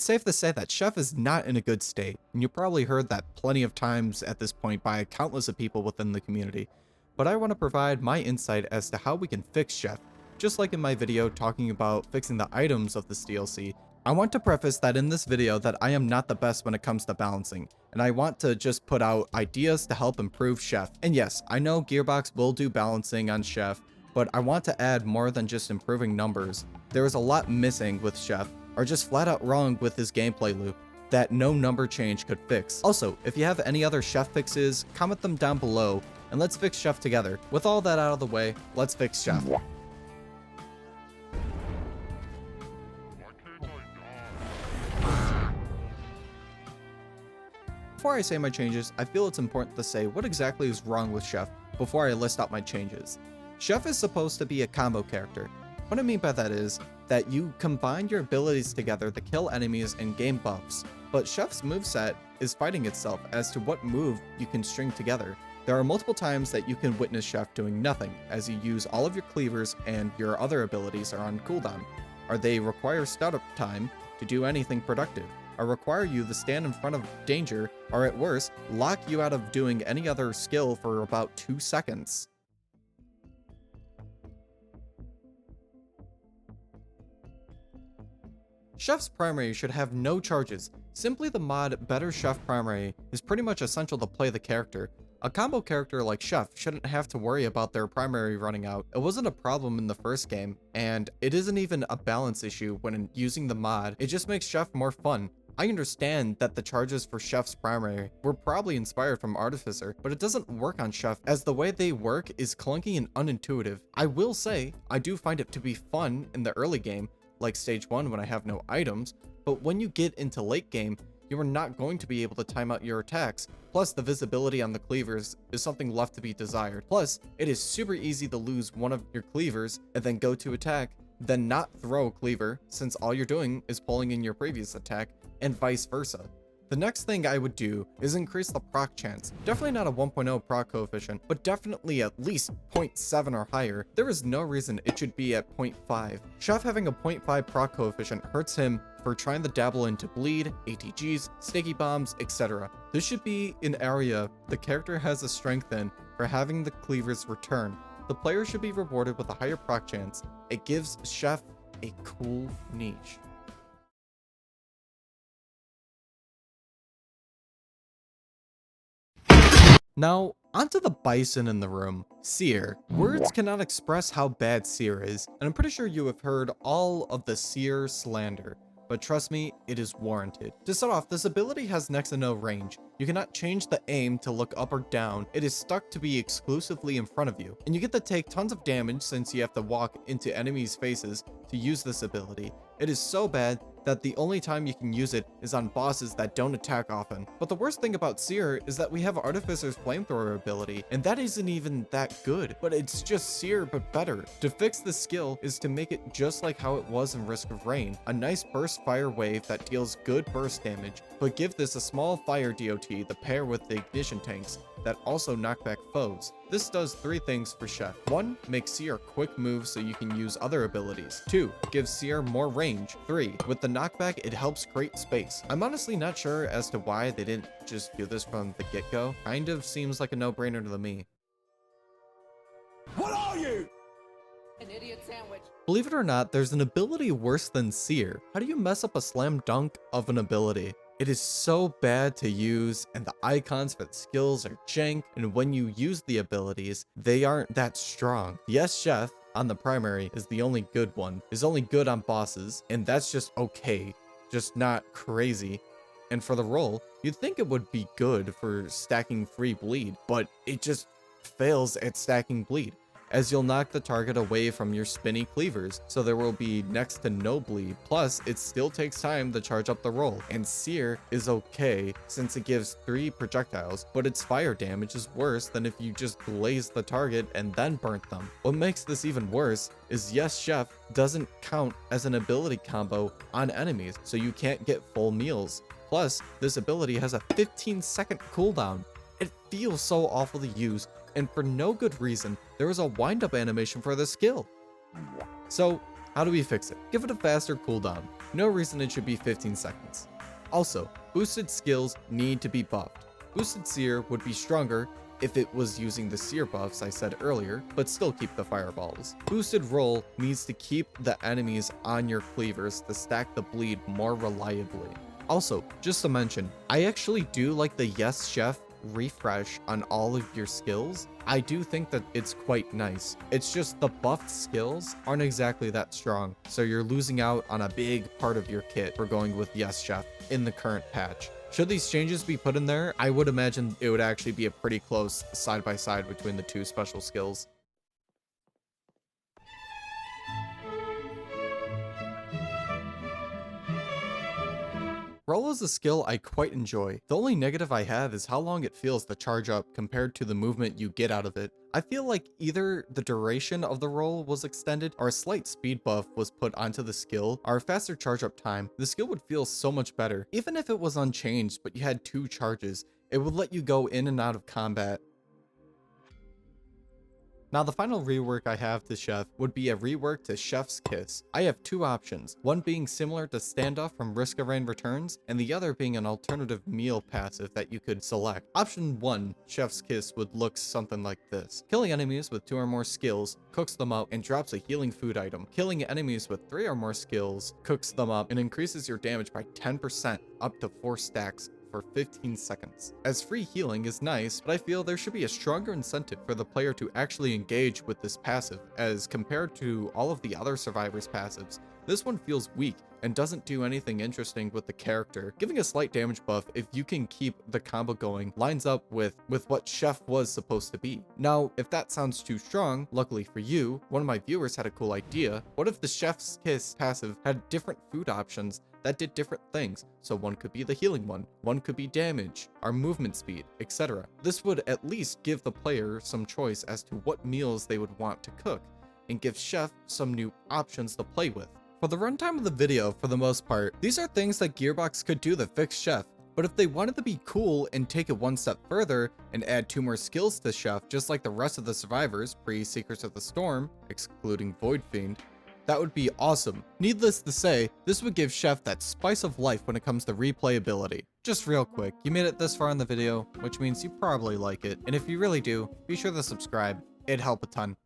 it's safe to say that Chef is not in a good state, and you probably heard that plenty of times at this point by countless of people within the community. But I want to provide my insight as to how we can fix Chef. Just like in my video talking about fixing the items of this DLC, I want to preface that in this video that I am not the best when it comes to balancing, and I want to just put out ideas to help improve Chef. And yes, I know Gearbox will do balancing on Chef, but I want to add more than just improving numbers. There is a lot missing with Chef, or just flat out wrong with his gameplay loop, that no number change could fix. Also, if you have any other Chef fixes, comment them down below, and let's fix Chef together. With all that out of the way, let's fix Chef. Before I say my changes, I feel it's important to say what exactly is wrong with Chef before I list out my changes. Chef is supposed to be a combo character. What I mean by that is that you combine your abilities together to kill enemies and gain buffs, but Chef's moveset is fighting itself as to what move you can string together. There are multiple times that you can witness Chef doing nothing as you use all of your cleavers and your other abilities are on cooldown, or they require startup time to do anything productive, or require you to stand in front of danger, or at worst, lock you out of doing any other skill for about 2 seconds. Chef's primary should have no charges. Simply the mod Better Chef Primary is pretty much essential to play the character. A combo character like Chef shouldn't have to worry about their primary running out. It wasn't a problem in the first game, and it isn't even a balance issue when using the mod. It just makes Chef more fun. I understand that the charges for Chef's primary were probably inspired from Artificer, but it doesn't work on Chef as the way they work is clunky and unintuitive. I will say, I do find it to be fun in the early game, like stage 1 when I have no items, but when you get into late game, you are not going to be able to time out your attacks. Plus, the visibility on the cleavers is something left to be desired. Plus, it is super easy to lose one of your cleavers and then go to attack, then not throw a cleaver since all you're doing is pulling in your previous attack, and vice versa. The next thing I would do is increase the proc chance. Definitely not a 1.0 proc coefficient, but definitely at least 0.7 or higher. There is no reason it should be at 0.5. Chef having a 0.5 proc coefficient hurts him for trying to dabble into bleed, ATGs, sticky bombs, etc. This should be an area the character has a strength in for having the cleavers return. The player should be rewarded with a higher proc chance. It gives Chef a cool niche. Now, onto the bison in the room, Seer. Words cannot express how bad Seer is, and I'm pretty sure you have heard all of the Seer slander, but trust me, it is warranted. To start off, this ability has next to no range. You cannot change the aim to look up or down. It is stuck to be exclusively in front of you, and you get to take tons of damage since you have to walk into enemies' faces to use this ability. It is so bad that the only time you can use it is on bosses that don't attack often. But the worst thing about Seer is that we have Artificer's flamethrower ability, and that isn't even that good, but it's just Seer but better. To fix this skill is to make it just like how it was in Risk of Rain, a nice burst fire wave that deals good burst damage, but give this a small fire DOT to pair with the ignition tanks that also knock back foes. This does 3 things for Chef. 1, makes Seer quick moves so you can use other abilities. 2, gives Seer more range. 3, with the knockback it helps create space. I'm honestly not sure as to why they didn't just do this from the get-go. Kind of seems like a no-brainer to me. What are you? An idiot sandwich. Believe it or not, there's an ability worse than Seer. How do you mess up a slam dunk of an ability? It is so bad to use, and the icons for the skills are jank, and when you use the abilities, they aren't that strong. Yes, Chef on the primary is the only good one, is only good on bosses, and that's just okay, just not crazy. And for the role, you'd think it would be good for stacking free bleed, but it just fails at stacking bleed, as you'll knock the target away from your spinny cleavers, so there will be next to no bleed. Plus, it still takes time to charge up the roll. And Seer is okay since it gives 3 projectiles, but its fire damage is worse than if you just glaze the target and then burnt them. What makes this even worse is yes, Chef doesn't count as an ability combo on enemies, so you can't get full meals. Plus, this ability has a 15-second cooldown. It feels so awful to use, and for no good reason, there is a wind-up animation for this skill. So, how do we fix it? Give it a faster cooldown. no reason it should be 15 seconds. Also, boosted skills need to be buffed. Boosted Seer would be stronger if it was using the Seer buffs I said earlier, but still keep the fireballs. Boosted Roll needs to keep the enemies on your cleavers to stack the bleed more reliably. Also, just to mention, I actually do like the Yes Chef refresh on all of your skills. I do think that it's quite nice. It's just the buffed skills aren't exactly that strong, so you're losing out on a big part of your kit for going with Yes Chef in the current patch. Should these changes be put in there, I would imagine it would actually be a pretty close side by side between the two special skills. Roll is a skill I quite enjoy. The only negative I have is how long it feels to charge up compared to the movement you get out of it. I feel like either the duration of the roll was extended or a slight speed buff was put onto the skill or a faster charge up time. The skill would feel so much better. Even if it was unchanged but you had 2 charges, it would let you go in and out of combat. Now the final rework I have to Chef would be a rework to Chef's Kiss. I have 2 options, one being similar to Standoff from Risk of Rain Returns, and the other being an alternative meal passive that you could select. Option 1, Chef's Kiss, would look something like this. Killing enemies with 2 or more skills cooks them up and drops a healing food item. Killing enemies with 3 or more skills cooks them up and increases your damage by 10% up to 4 stacks for 15 seconds. As free healing is nice, but I feel there should be a stronger incentive for the player to actually engage with this passive, as compared to all of the other survivors' passives. This one feels weak and doesn't do anything interesting with the character. Giving a slight damage buff if you can keep the combo going lines up with what Chef was supposed to be. Now, if that sounds too strong, luckily for you, one of my viewers had a cool idea. What if the Chef's Kiss passive had different food options that did different things? So one could be the healing one could be damage, or movement speed, etc. This would at least give the player some choice as to what meals they would want to cook, and give Chef some new options to play with. For the runtime of the video, for the most part, these are things that Gearbox could do that fix Chef, but if they wanted to be cool and take it one step further and add 2 more skills to Chef, just like the rest of the survivors pre-Secrets of the Storm, excluding Void Fiend, that would be awesome. Needless to say, this would give Chef that spice of life when it comes to replayability. Just real quick, you made it this far in the video, which means you probably like it, and if you really do, be sure to subscribe. It'd help a ton.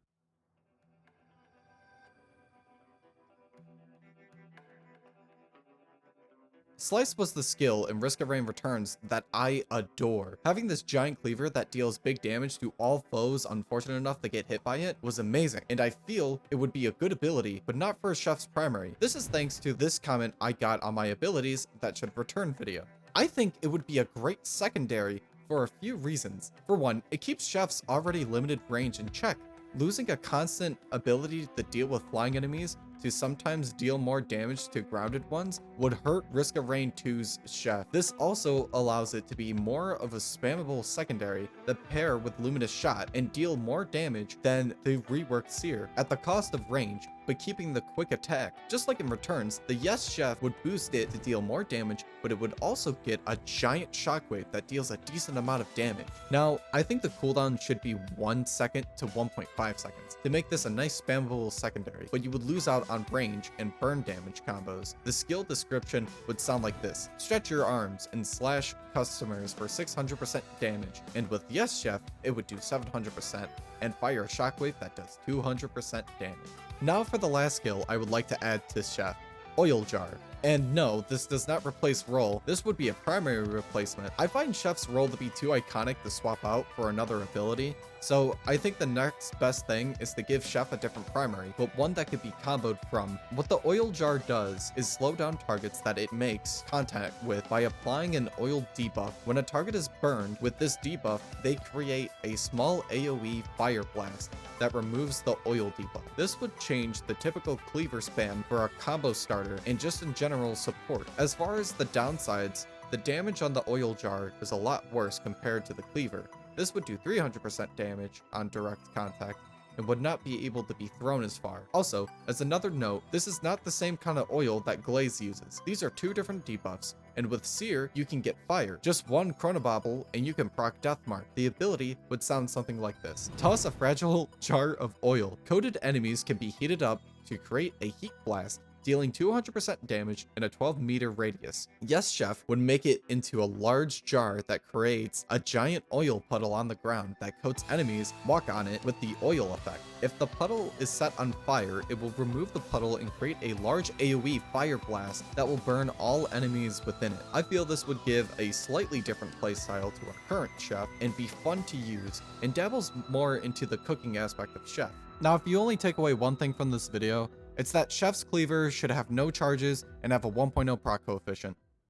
Slice was the skill in Risk of Rain Returns that I adore. Having this giant cleaver that deals big damage to all foes unfortunate enough to get hit by it was amazing, and I feel it would be a good ability, but not for Chef's primary. This is thanks to this comment I got on my abilities that should return video. I think it would be a great secondary for a few reasons. For one, it keeps Chef's already limited range in check. Losing a constant ability to deal with flying enemies to sometimes deal more damage to grounded ones would hurt Risk of Rain 2's Chef. This also allows it to be more of a spammable secondary that pair with Luminous Shot and deal more damage than the reworked Seer at the cost of range, but keeping the quick attack. Just like in Returns, the Yes Chef would boost it to deal more damage, but it would also get a giant shockwave that deals a decent amount of damage. Now, I think the cooldown should be 1 second to 1.5 seconds to make this a nice spammable secondary, but you would lose out on range and burn damage combos. The skill description would sound like this: stretch your arms and slash customers for 600% damage, and with Yes Chef, it would do 700%, and fire a shockwave that does 200% damage. Now for the last skill I would like to add to Chef: Oil Jar. And no, this does not replace Roll. This would be a primary replacement. I find Chef's Roll to be too iconic to swap out for another ability, so I think the next best thing is to give Chef a different primary, but one that could be comboed from. What the Oil Jar does is slow down targets that it makes contact with by applying an oil debuff. When a target is burned with this debuff, they create a small AoE fire blast that removes the oil debuff. This would change the typical cleaver spam for a combo starter and just in general support. As far as the downsides, the damage on the Oil Jar is a lot worse compared to the cleaver. This would do 300% damage on direct contact and would not be able to be thrown as far. Also, as another note, this is not the same kind of oil that Glaze uses. These are 2 different debuffs, and with Seer, you can get fire. Just 1 Chronobobble and you can proc Deathmark. The ability would sound something like this: toss a fragile jar of oil. Coated enemies can be heated up to create a heat blast, dealing 200% damage in a 12-meter radius. Yes Chef would make it into a large jar that creates a giant oil puddle on the ground that coats enemies walk on it with the oil effect. If the puddle is set on fire, it will remove the puddle and create a large AoE fire blast that will burn all enemies within it. I feel this would give a slightly different playstyle to our current Chef and be fun to use, and dabbles more into the cooking aspect of Chef. Now, if you only take away one thing from this video, it's that Chef's Cleaver should have no charges and have a 1.0 proc coefficient.